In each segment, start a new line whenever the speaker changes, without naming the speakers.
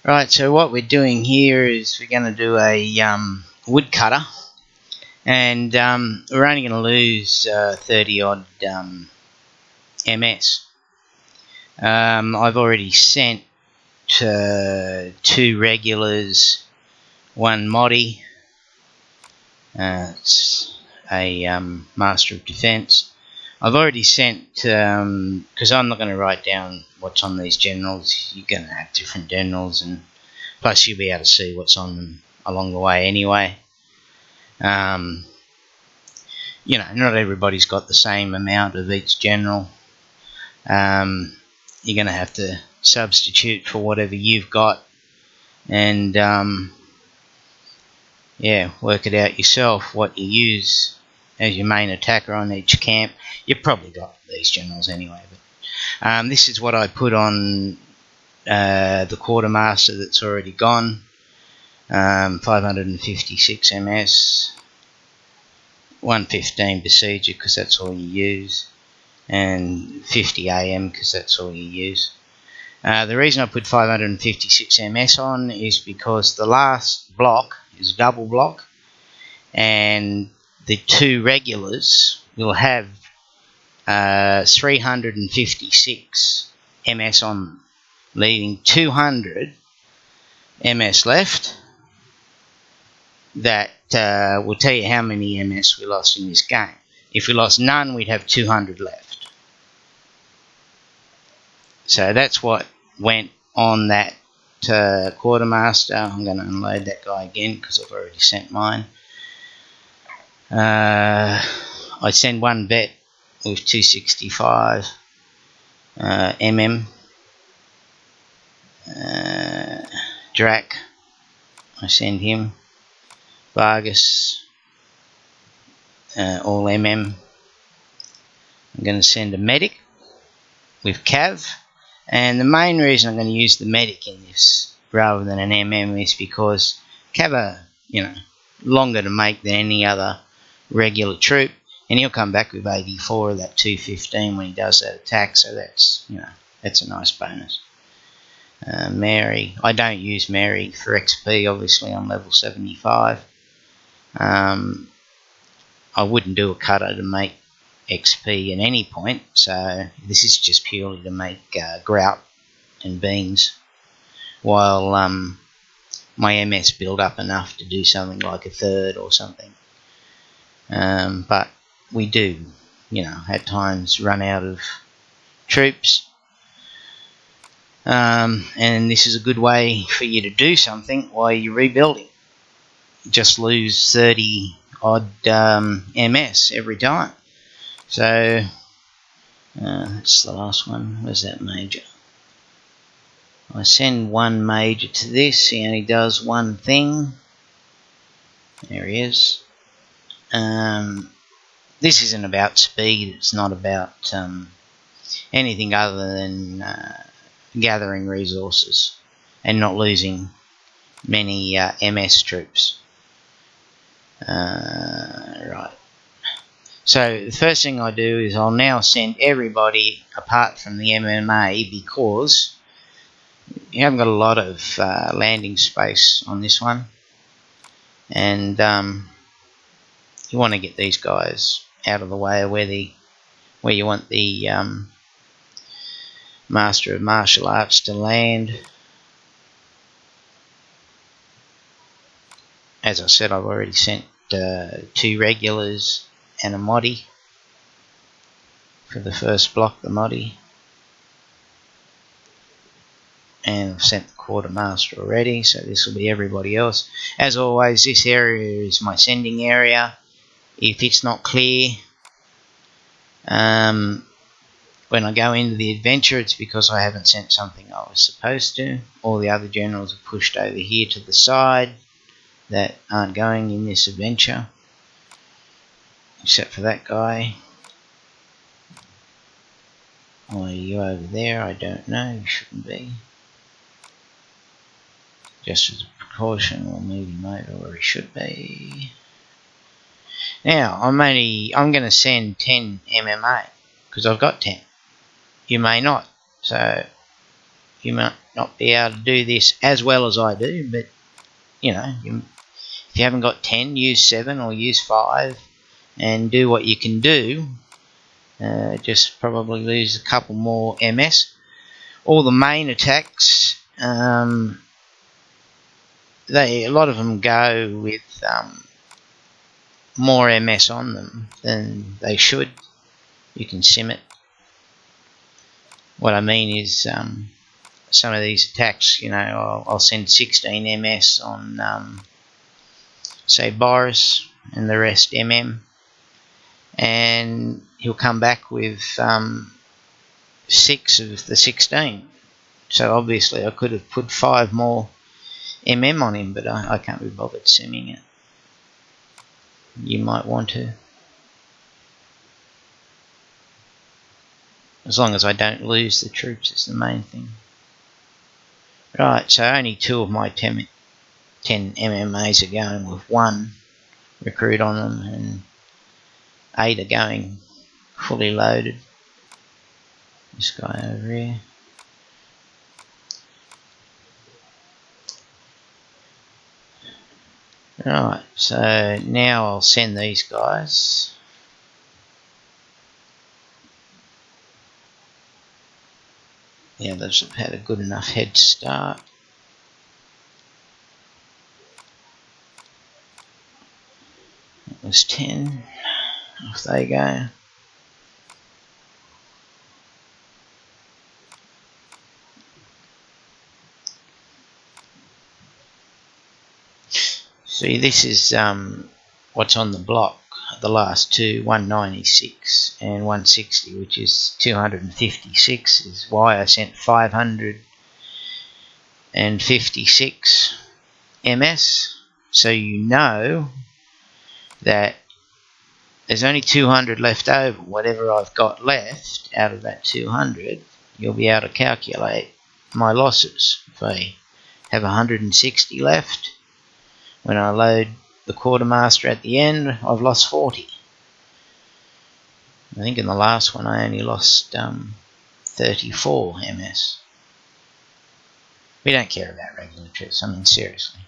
Right, so what we're doing here is we're going to do a woodcutter, and we're only going to lose 30 odd MS. I've already sent 2 regulars, 1 moddy. It's a Master of Defence. I've already sent, because I'm not going to write down what's on these generals. You're going to have different generals, and plus you'll be able to see what's on them along the way anyway. You know, not everybody's got the same amount of each general. You're going to have to substitute for whatever you've got, and yeah, work it out yourself what you use as your main attacker on each camp. You've probably got these generals anyway, but this is what I put on the quartermaster that's already gone. 556 MS, 115 besieger because that's all you use, and 50 AM because that's all you use. The reason I put 556 MS on is because the last block is a double block, and the 2 regulars will have 356 MS on them, leaving 200 MS left. That will tell you how many MS we lost in this game. If we lost none, we'd have 200 left. So that's what went on that quartermaster. I'm going to unload that guy again because I've already sent mine. I send 1 vet with 265 Drac, I send him. Vargas, all I'm going to send a medic with Cav, and the main reason I'm going to use the medic in this rather than an is because Cav are, you know, longer to make than any other regular troop, and he'll come back with 84 of that 215 when he does that attack, so that's, you know, that's a nice bonus. Mary, I don't use Mary for XP, obviously I'm level 75. I wouldn't do a cutter to make XP at any point, so this is just purely to make grout and beans, while my MS build up enough to do something like a third or something. But we do, you know, at times run out of troops, and this is a good way for you to do something while you're rebuilding. Just lose 30 odd MS every time. So that's the last one. Where's that major? I send 1 major to this. He only does 1 thing. There he is. This isn't about speed. It's not about anything other than gathering resources and not losing many MS troops. Right. So the first thing I do is I'll now send everybody apart from the MMA because you haven't got a lot of landing space on this one, and you want to get these guys out of the way of where you want the Master of Martial Arts to land. As I said, I've already sent 2 regulars and a moddy for the first block, the moddy, and I've sent the quartermaster already, so this will be everybody else. As always, this area is my sending area. If it's not clear when I go into the adventure, it's because I haven't sent something I was supposed to. All the other generals are pushed over here to the side that aren't going in this adventure, except for that guy. Why are you over there? I don't know. You shouldn't be. Just as a precaution, we'll move him over where he should be. Now I'm going to send 10 MMA because I've got 10. You may not, so you might not be able to do this as well as I do, but you know, if you haven't got 10, use 7 or use 5 and do what you can do. Just probably lose a couple more MS. All the main attacks, a lot of them go with more MS on them than they should. You can sim it. What I mean is some of these attacks, you know, I'll send 16 MS on say Boris and the rest MM, and he'll come back with 6 of the 16. So obviously I could have put 5 more MM on him, but I can't be bothered simming it. You might want to. As long as I don't lose the troops is the main thing. Right, so only 2 of my 10 MMAs are going with 1 recruit on them, and 8 are going fully loaded. This guy over here. Right, so now I'll send these guys. Yeah, they've had a good enough head start. That was 10. Off they go. See, this is what's on the block. The last 2, 196 and 160, which is 256, is why I sent 556 MS. So you know that there's only 200 left over. Whatever I've got left out of that 200, you'll be able to calculate my losses. If I have 160 left, when I load the quartermaster at the end, I've lost 40. I think in the last one I only lost 34 MS. We don't care about regular troops. I mean, seriously,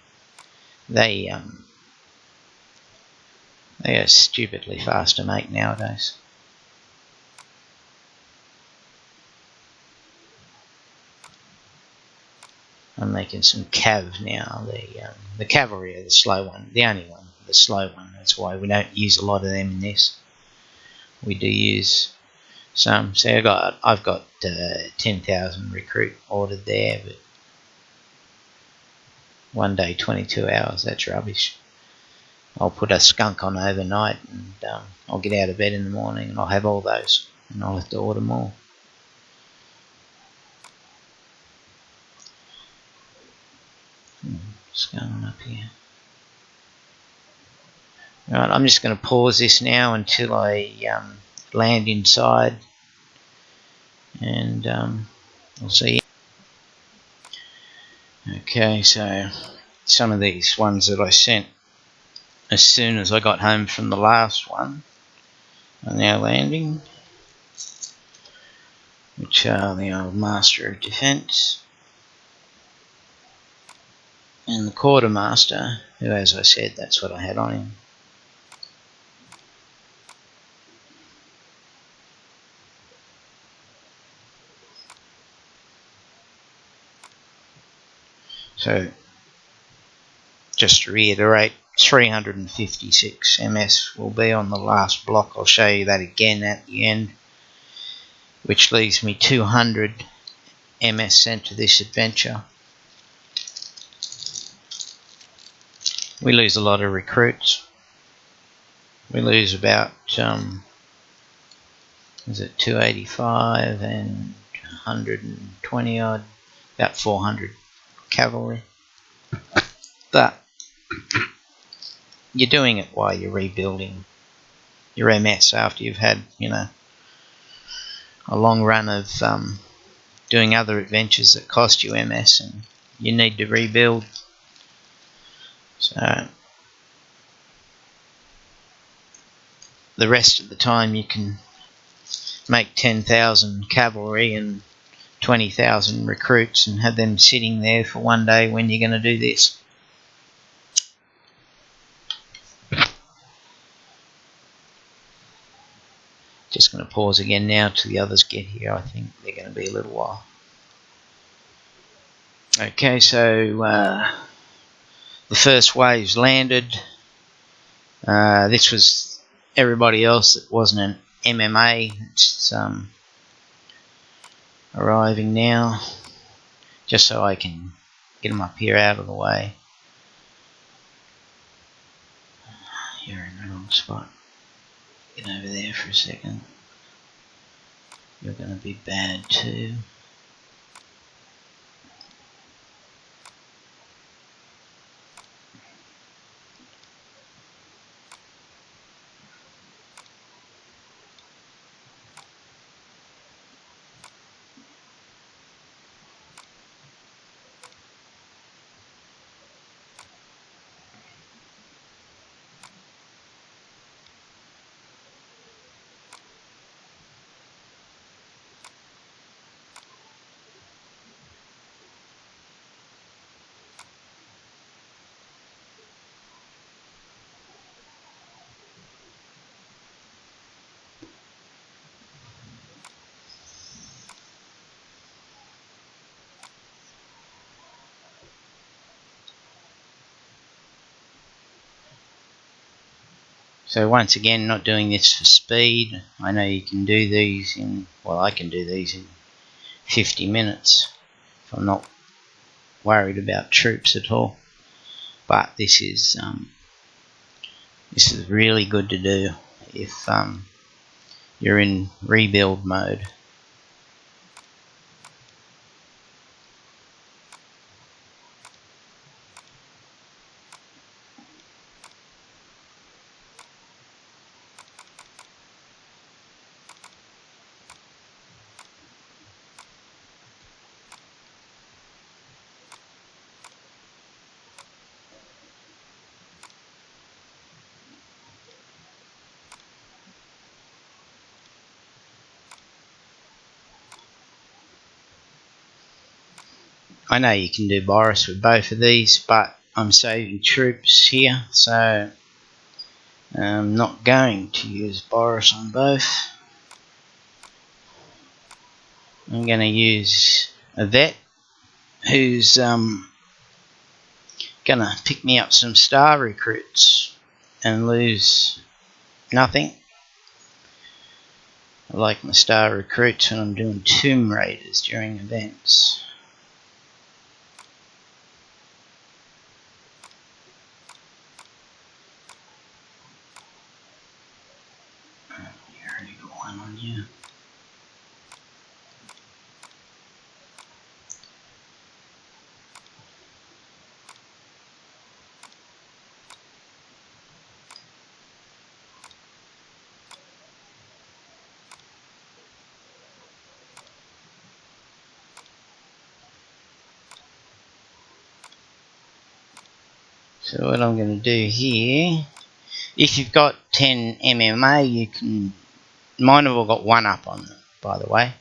they are stupidly fast to make nowadays. I'm making some cav now. The cavalry are the slow one, the only one, the slow one. That's why we don't use a lot of them in this. We do use some. See, I've got 10,000 recruit ordered there, but one day 22 hours. That's rubbish. I'll put a skunk on overnight, and I'll get out of bed in the morning, and I'll have all those, and I'll have to order more. What's going on up here? Right, I'm just going to pause this now until I land inside, and I'll see you. Okay, so some of these ones that I sent as soon as I got home from the last one are now landing, which are the old Master of Defence and the Quartermaster, who, as I said, that's what I had on him. So, just to reiterate, 356 MS will be on the last block. I'll show you that again at the end, which leaves me 200 MS sent to this adventure. We lose a lot of recruits. We lose about, is it 285 and 120 odd, about 400 cavalry. But you're doing it while you're rebuilding your MS after you've had, you know, a long run of doing other adventures that cost you MS, and you need to rebuild. So the rest of the time you can make 10,000 cavalry and 20,000 recruits and have them sitting there for one day when you're going to do this. Just going to pause again now till the others get here. I think they're going to be a little while. Okay, so the first wave's landed. This was everybody else that wasn't an MMA. It's arriving now, just so I can get them up here out of the way. You're in the wrong spot. Get over there for a second. You're going to be bad too. So once again, not doing this for speed. I know you can do these in, well, I can do these in 50 minutes if I'm not worried about troops at all. But this is really good to do if you're in rebuild mode. I know you can do Boris with both of these, but I'm saving troops here, so I'm not going to use Boris on both. I'm going to use a vet who's going to pick me up some star recruits and lose nothing. I like my star recruits when I'm doing tomb raiders during events. You already got one on you. So what I'm going to do here, if you've got 10 MMA, you can, mine have all got 1 up on them, by the way.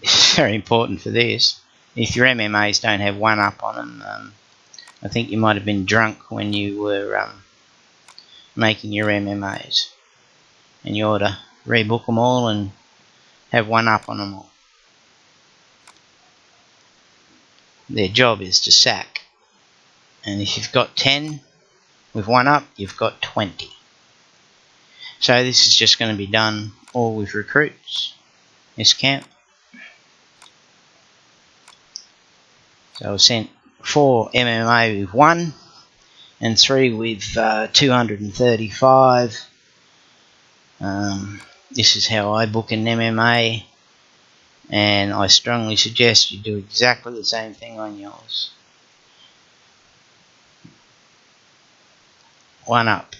It's very important for this. If your MMAs don't have 1 up on them, I think you might have been drunk when you were making your MMAs. And you ought to rebook them all and have 1 up on them all. Their job is to sack. And if you've got 10 with 1 up, you've got 20. So this is just going to be done all with recruits, this camp. So I've sent 4 MMA with 1 and 3 with 235. This is how I book an MMA, and I strongly suggest you do exactly the same thing on yours. 1 up.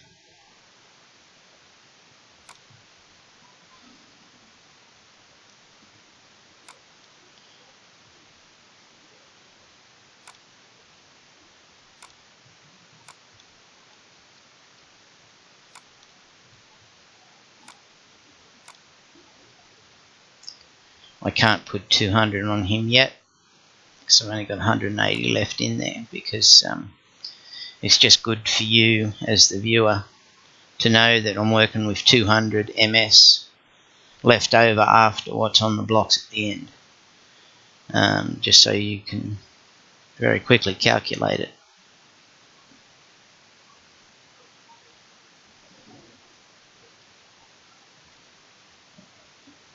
I can't put 200 on him yet, because I've only got 180 left in there, because it's just good for you as the viewer to know that I'm working with 200 MS left over after what's on the blocks at the end, just so you can very quickly calculate it.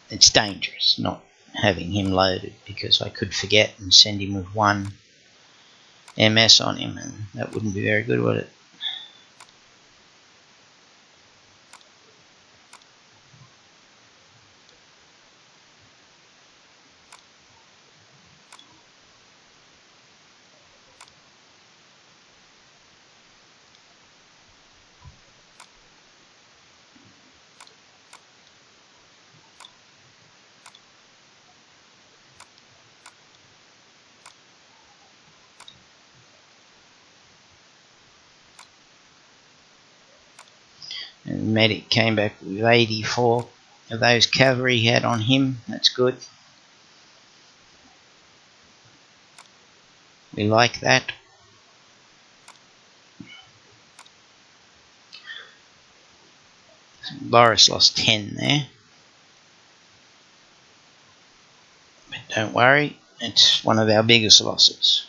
It's dangerous not having him loaded, because I could forget and send him with 1 MS on him, and that wouldn't be very good, would it? And medic came back with 84 of those cavalry he had on him. That's good. We like that. Boris lost 10 there. But don't worry, it's one of our biggest losses.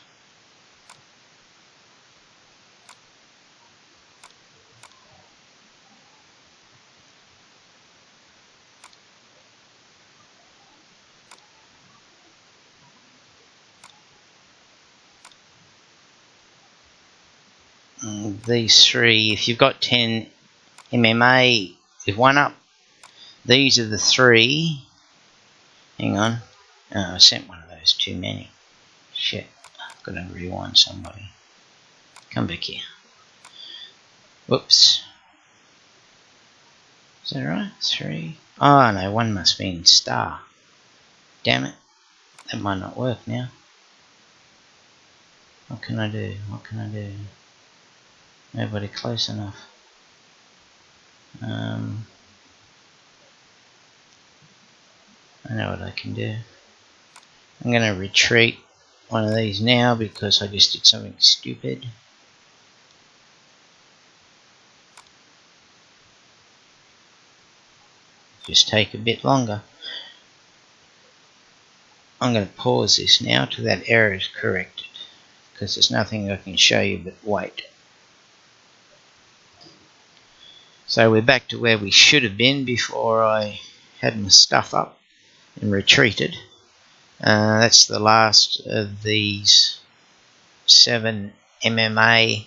These 3, if you've got 10 MMA with 1 up, these are the 3. Hang on. Oh, I sent one of those too many. Shit. I've got to rewind somebody. Come back here. Whoops. Is that right? 3. Oh no, 1 must be in star. Damn it. That might not work now. What can I do? What can I do? Nobody close enough. I know what I can do. I'm going to retreat one of these now because I just did something stupid. Just take a bit longer. I'm going to pause this now till that error is corrected, because there's nothing I can show you but wait. So we're back to where we should have been before I had my stuff up and retreated. That's the last of these 7 MMA.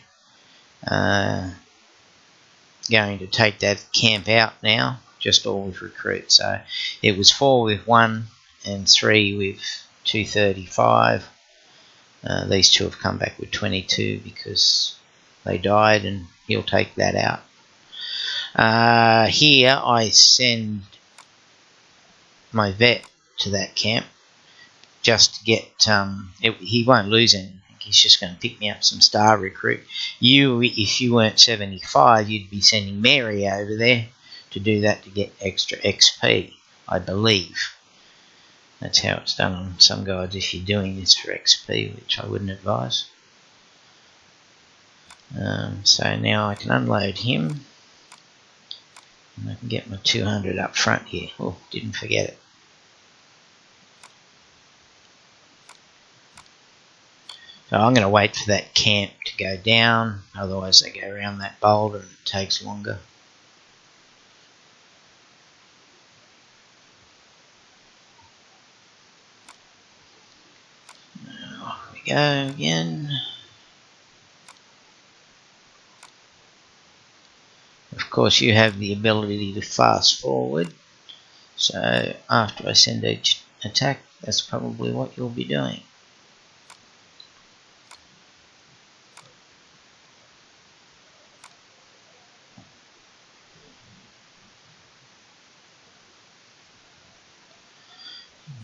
Going to take that camp out now, just all with recruits. So it was 4 with 1 and 3 with 235. These 2 have come back with 22 because they died, and he'll take that out. Here I send my vet to that camp just to get, he won't lose anything. He's just going to pick me up some star recruit. If you weren't 75, you'd be sending Mary over there to do that to get extra XP, I believe. That's how it's done on some guides if you're doing this for XP, which I wouldn't advise. So now I can unload him. And I can get my 200 up front here. Oh, didn't forget it. So I'm going to wait for that camp to go down, otherwise they go around that boulder and it takes longer. Off we go again. Of course you have the ability to fast forward, so after I send each attack, that's probably what you'll be doing.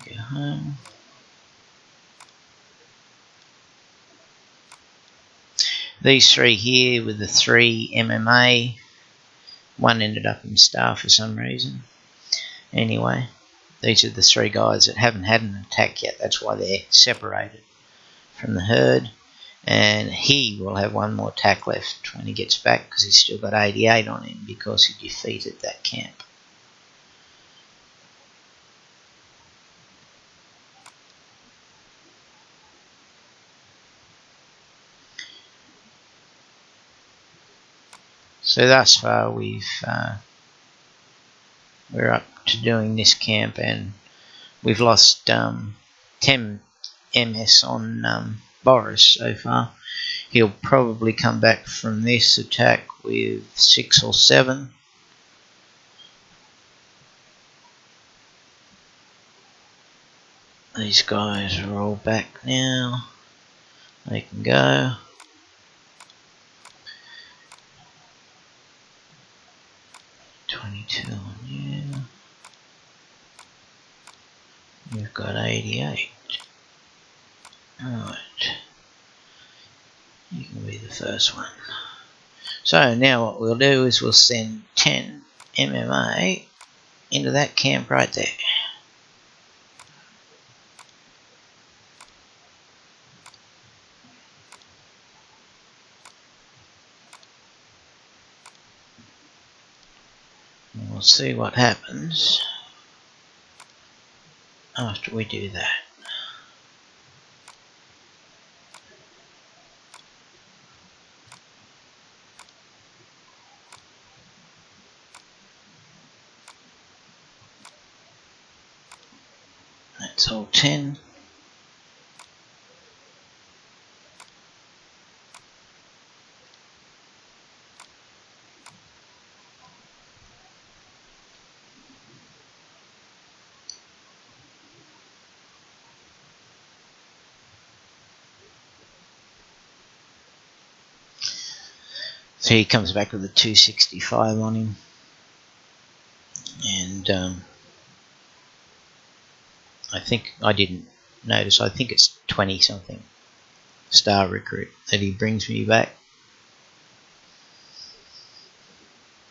Go home. These 3 here with the 3 MMA, 1 ended up in star for some reason. Anyway, these are the 3 guys that haven't had an attack yet. That's why they're separated from the herd. And he will have 1 more attack left when he gets back, because he's still got 88 on him because he defeated that camp. So thus far we're up to doing this camp, and we've lost 10 MS on Boris so far. He'll probably come back from this attack with 6 or 7. These guys are all back now. They can go. $22 on you. You've got 88. Alright. You can be the first one. So now what we'll do is we'll send 10 MMA into that camp right there. And we'll see what happens after we do that. That's all 10. So he comes back with a 265 on him, and I think I didn't notice. I think it's 20 something star recruit that he brings me back.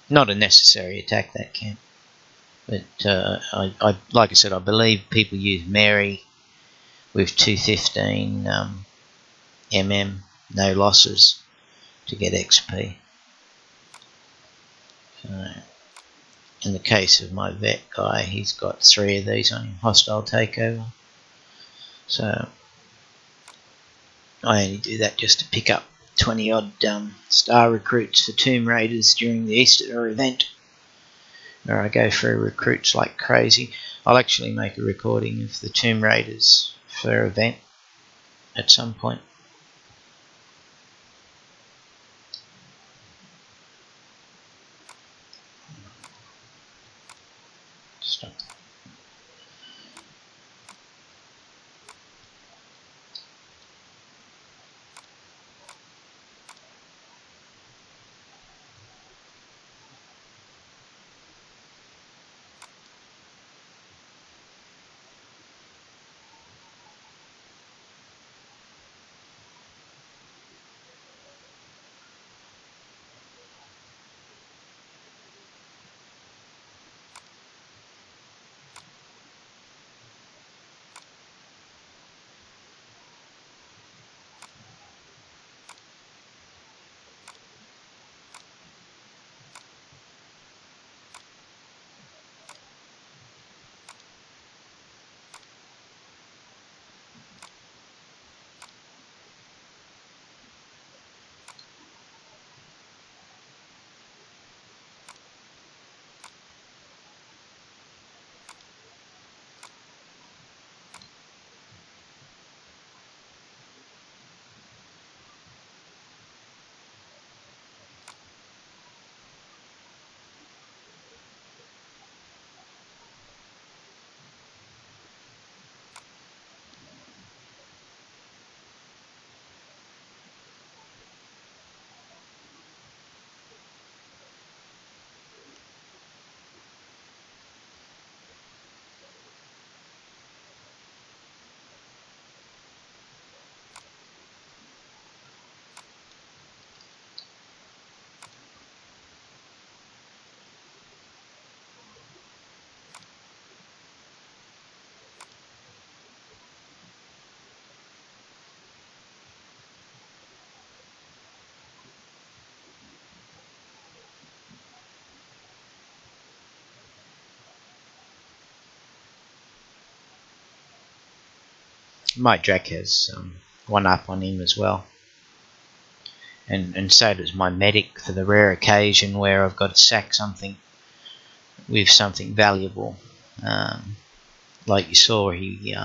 Not a necessary attack, that camp, but I like I said, I believe people use Mary with 215 no losses to get XP. So in the case of my vet guy, he's got 3 of these on him, hostile takeover. So I only do that just to pick up 20 odd star recruits for Tomb Raiders during the Easter event, where I go through recruits like crazy. I'll actually make a recording of the Tomb Raiders for event at some point. Stop. my Drac has one up on him as well. And so does my medic for the rare occasion where I've got to sack something with something valuable. Like you saw, he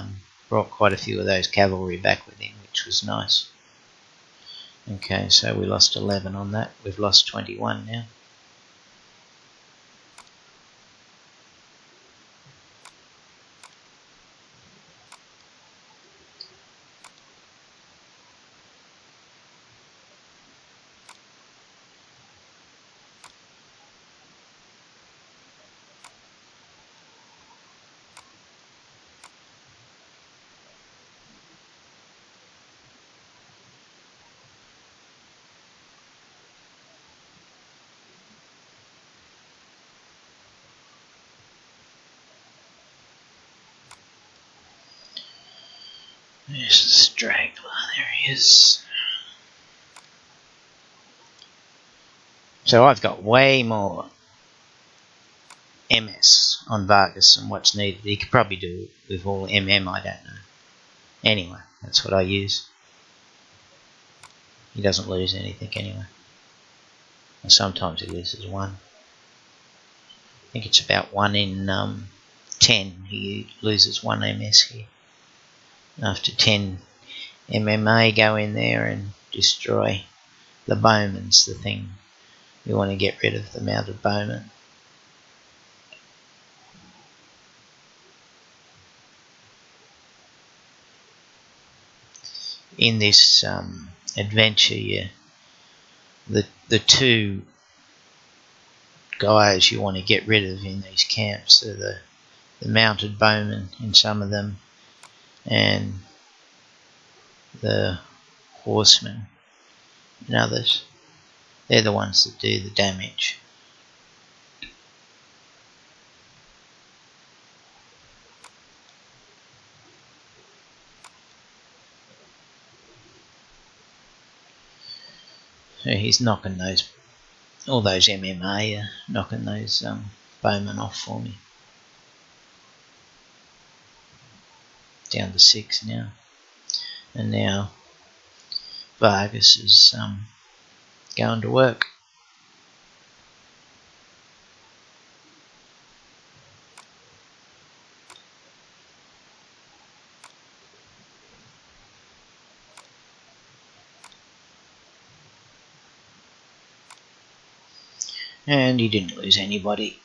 brought quite a few of those cavalry back with him, which was nice. Okay, so we lost 11 on that. We've lost 21 now. There's the straggler, there he is. So I've got way more MS on Vargas than what's needed. He could probably do it with all MM, I don't know. Anyway, that's what I use. He doesn't lose anything anyway. And sometimes he loses 1. I think it's about 1 in 10 he loses 1 MS here. After 10 MMA, go in there and destroy the bowman's the thing. We want to get rid of the mounted bowman. In this adventure, the 2 guys you want to get rid of in these camps are the mounted bowman in some of them, and the horsemen in others. They're the ones that do the damage. So he's knocking all those MMA are knocking those bowmen off for me. Down to 6 now. And now Vargas is going to work. And he didn't lose anybody.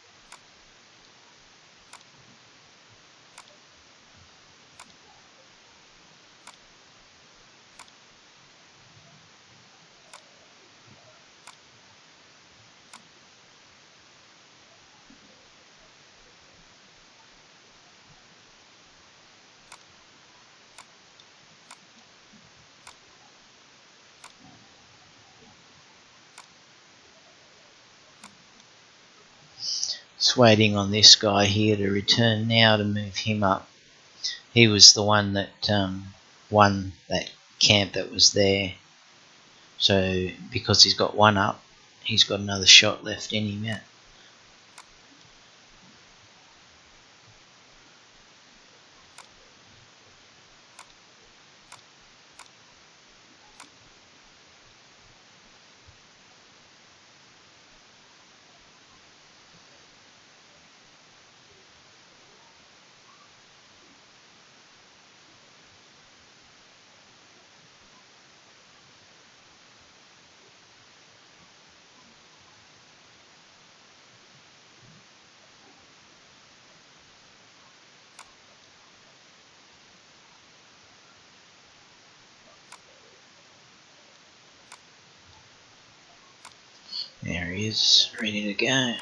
Just waiting on this guy here to return now to move him up. He was the one that won that camp that was there. So because he's got 1 up, he's got another shot left in him yet. There he is, ready to go.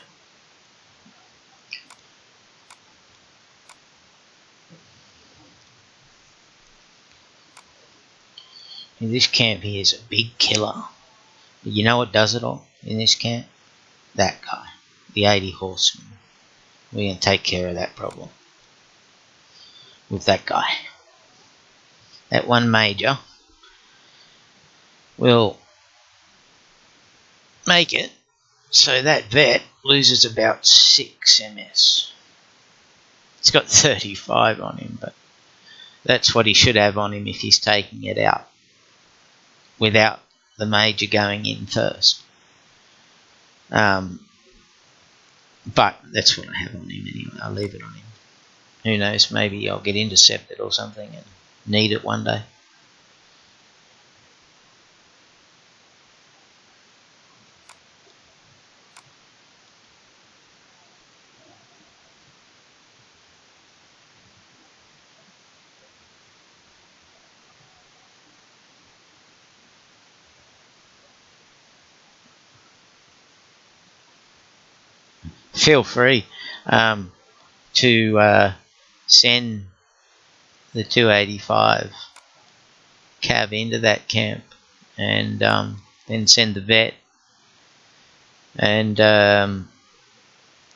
And this camp here is a big killer. You know what does it all in this camp? That guy, the 80 horsemen. We're going to take care of that problem with that guy. That 1 major will make it so that vet loses about 6 MS. It's got 35 on him, but That's what he should have on him if he's taking it out without the major going in first. But that's what I have on him anyway. I'll leave it on him. Who knows, maybe I'll get intercepted or something and need it one day. Feel free to send the 285 cav into that camp, and then send the vet, and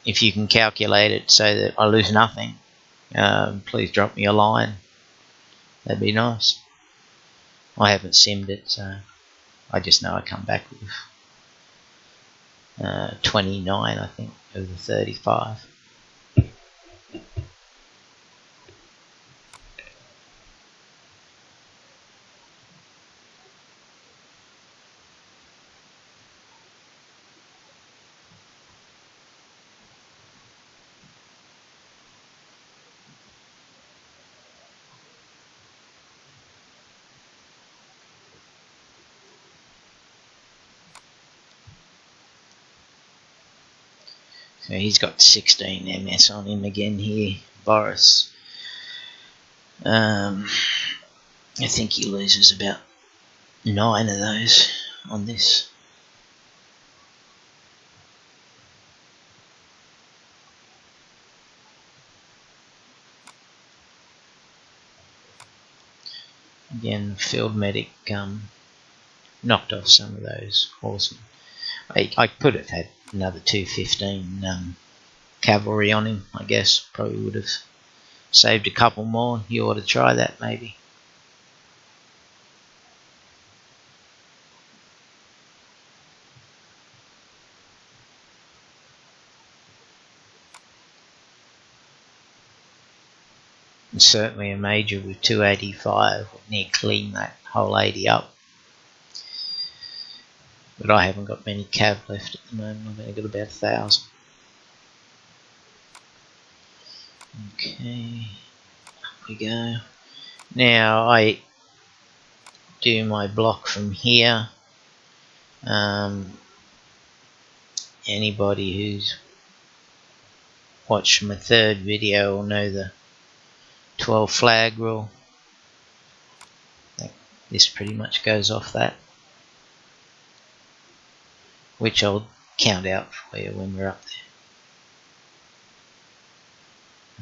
if you can calculate it so that I lose nothing, please drop me a line. That'd be nice. I haven't simmed it, so I just know I come back with 29, I think, of the 35. So he's got 16 MS on him again here, Boris. I think he loses about 9 of those on this. Again, field medic knocked off some of those horsemen. I could have had another 215 cavalry on him, I guess. Probably would have saved a couple more. You ought to try that, maybe. And certainly a major with 285 would near clean that whole 80 up. But I haven't got many cav left at the moment. I've only got about 1,000. Okay, up we go. Now I do my block from here. Anybody who's watched my third video will know the 12 flag rule. This pretty much goes off that, which I'll count out for you when we're up there.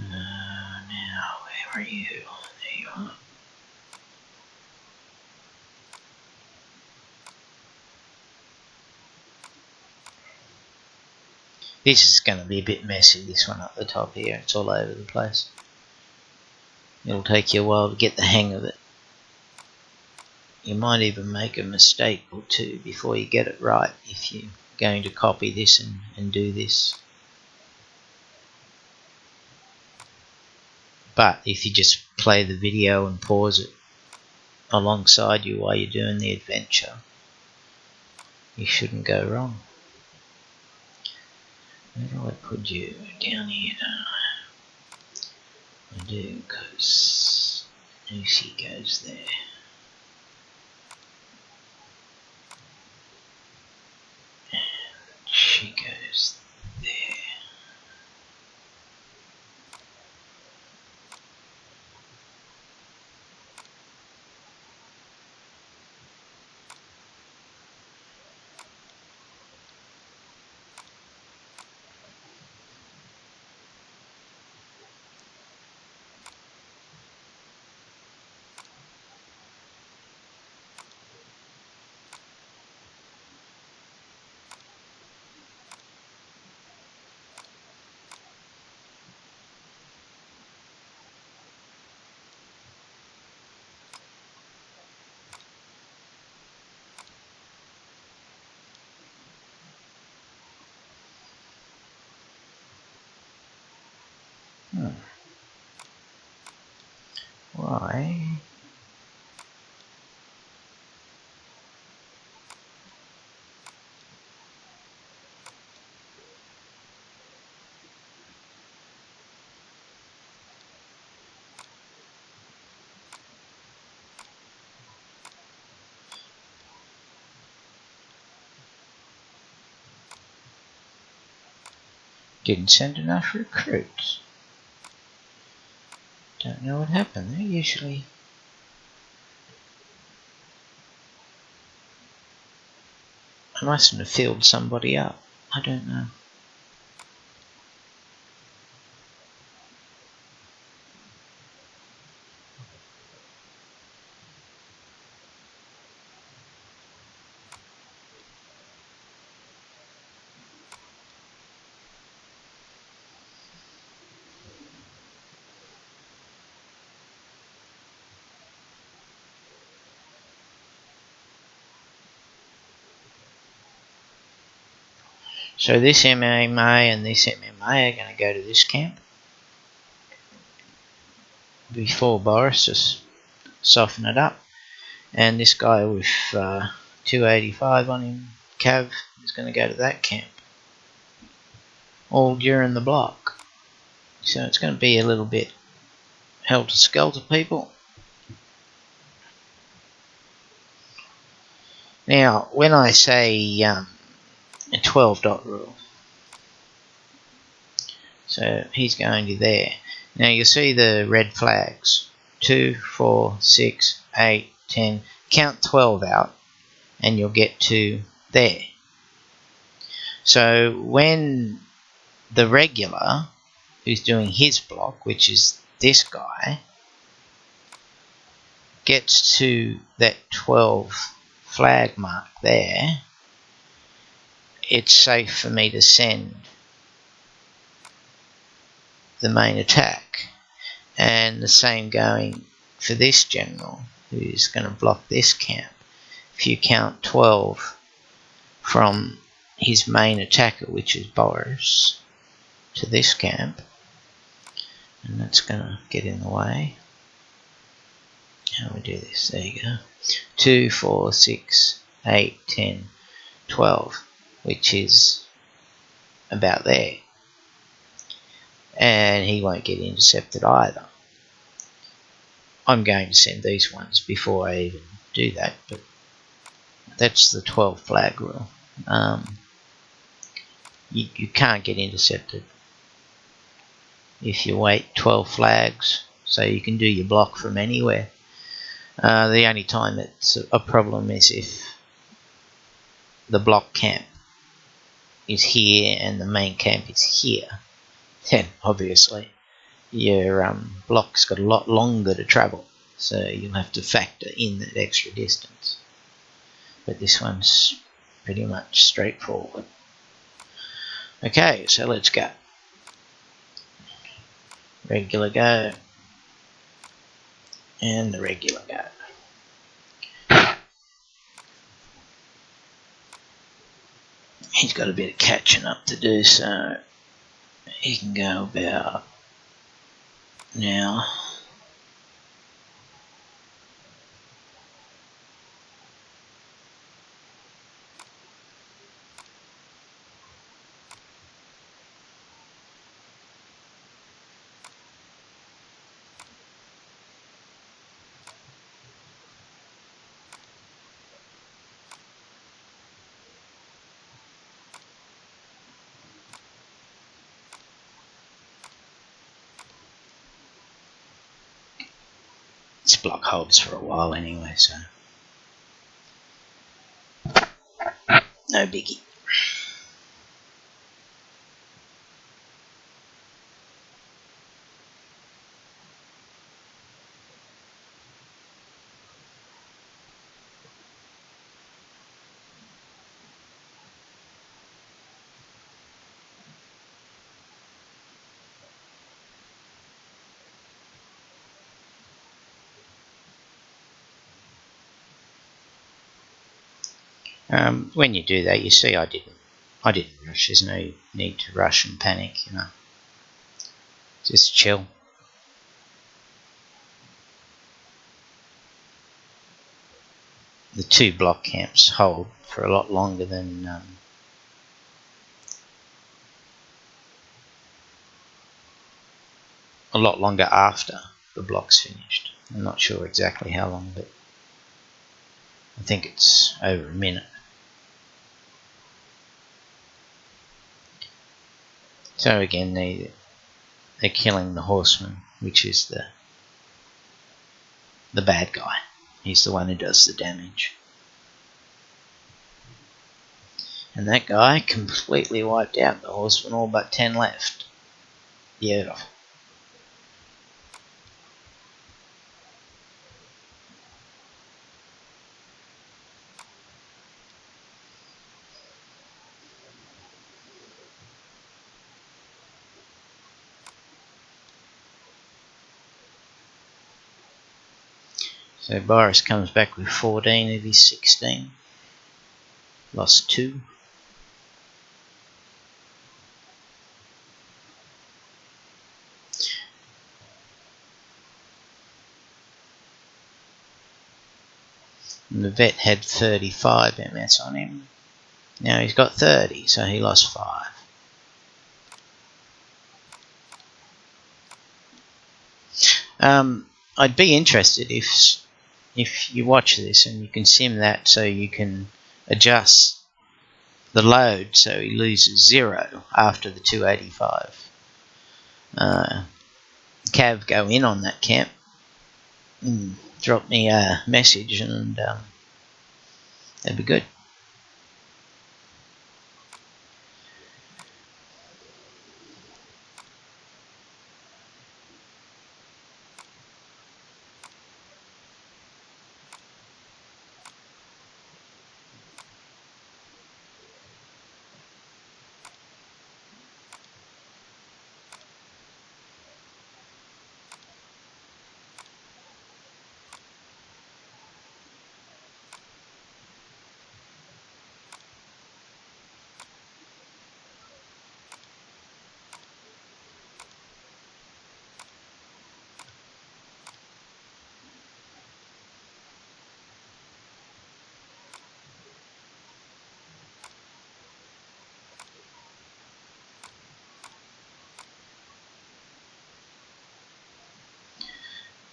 Now, where are you? There you are. This is going to be a bit messy, this one up the top here. It's all over the place. It'll take you a while to get the hang of it. You might even make a mistake or two before you get it right if you're going to copy this and do this. But if you just play the video and pause it alongside you while you're doing the adventure, you shouldn't go wrong. Where do I put you? Down here. I do, because Lucy goes there. And she goes there. Why try. Didn't send enough recruits. Don't know what happened. They usually... I mustn't have filled somebody up. I don't know. So this MMA and this MMA are going to go to this camp before Boris, just soften it up. And this guy with 285 on him, Cav, is going to go to that camp. All during the block. So it's going to be a little bit helter-skelter, people. Now, when I say a 12 dot rule, so he's going to there. Now you see the red flags, 2, 4, 6, 8, 10, count 12 out and you'll get to there. So when the regular who's doing his block, which is this guy, gets to that 12 flag mark there, it's safe for me to send the main attack. And the same going for this general who's going to block this camp. If you count 12 from his main attacker, which is Boris, to this camp, and that's going to get in the way. How do we do this? There you go. 2, 4, 6, 8, 10, 12, which is about there. And he won't get intercepted either. I'm going to send these ones before I even do that, but that's the 12 flag rule. You can't get intercepted if you wait 12 flags, so you can do your block from anywhere. The only time it's a problem is if the block camp is here and the main camp is here. Then obviously your block's got a lot longer to travel, so you'll have to factor in that extra distance. But this one's pretty much straightforward. Okay, so let's go. Regular go. And the regular go. He's got a bit of catching up to do, so he can go about now. This block holds for a while anyway, so no biggie. When you do that, you see I didn't rush. There's no need to rush and panic, you know. Just chill. the 2 block camps hold for a lot longer than a lot longer after the block's finished. I'm not sure exactly how long, but I think it's over a minute. So again, they're killing the horseman, which is the bad guy. He's the one who does the damage. And that guy completely wiped out the horseman, all but 10 left. Beautiful. So Boris comes back with 14 of his 16. Lost 2. And the vet had 35 MS on him. Now he's got 30, so he lost 5. I'd be interested if you watch this and you can sim that so you can adjust the load so he loses 0 after the 285. Cav, go in on that camp. Drop me a message and that'd be good.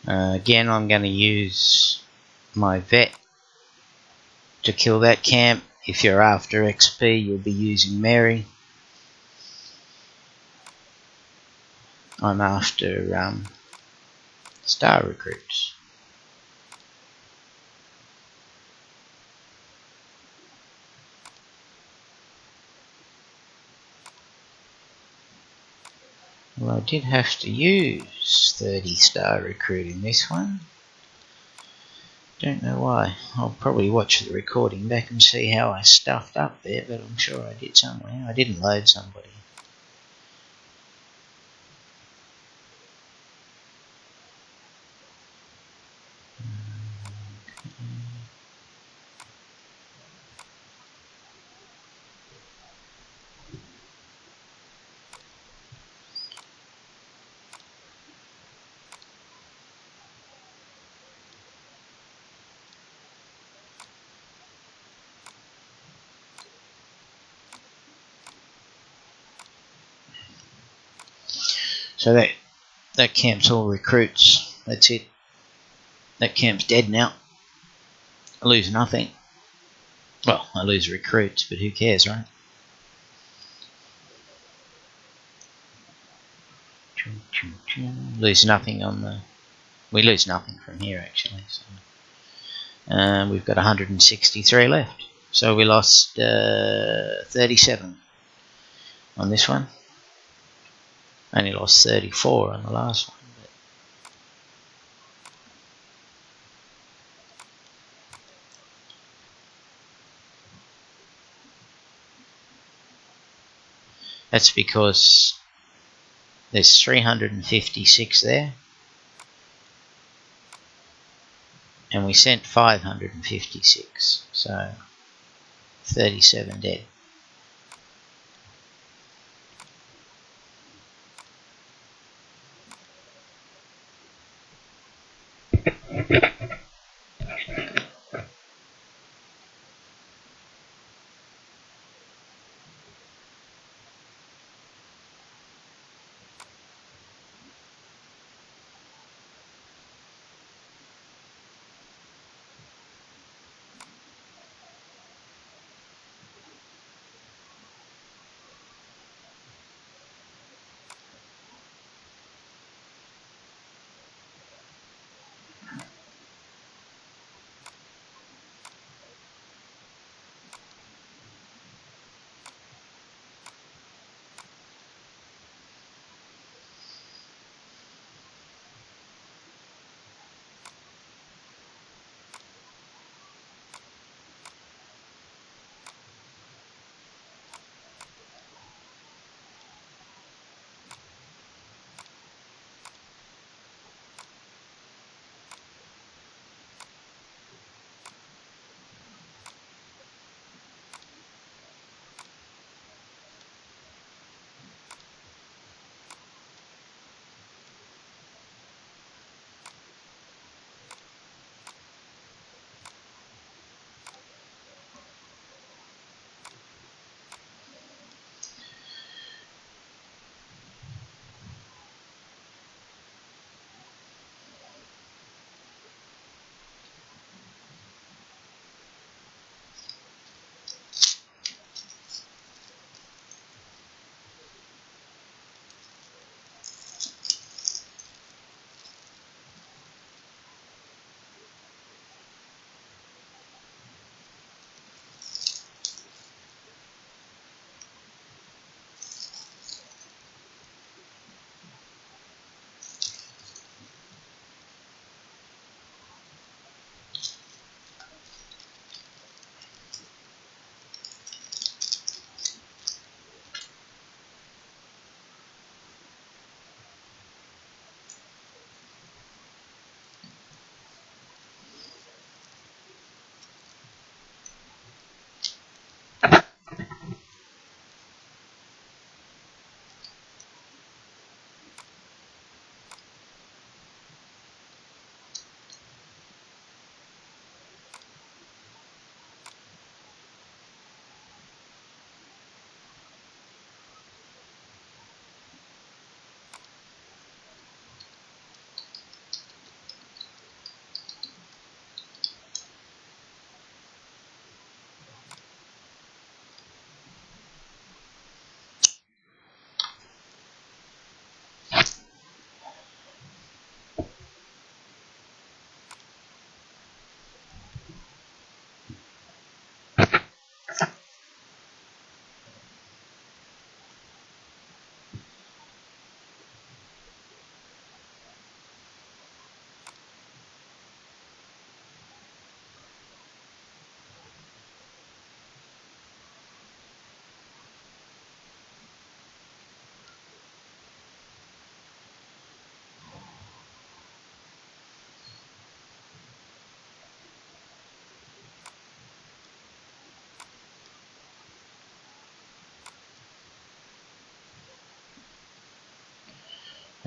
Again, I'm going to use my vet to kill that camp. If you're after XP, you'll be using Mary. I'm after star recruits. Well, I did have to use 30 star recruit in this one. Don't know why. I'll probably watch the recording back and see how I stuffed up there, but I'm sure I did somewhere. I didn't load somebody. So that camp's all recruits. That's it. That camp's dead now. I lose nothing. Well, I lose recruits, but who cares, right? Lose nothing on the... We lose nothing from here, actually. So, we've got 163 left. So we lost 37 on this one. Only lost 34 on the last one. But that's because there's 356 there. And we sent 556. So 37 dead.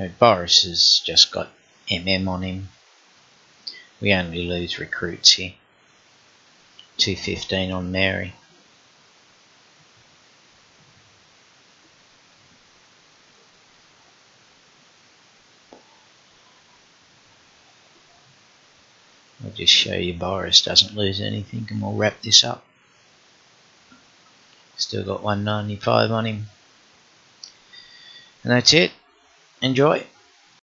Boris has just got on him. We only lose recruits here. 215 on Mary. I'll just show you Boris doesn't lose anything, and we'll wrap this up. Still got 195 on him. And that's it. Enjoy.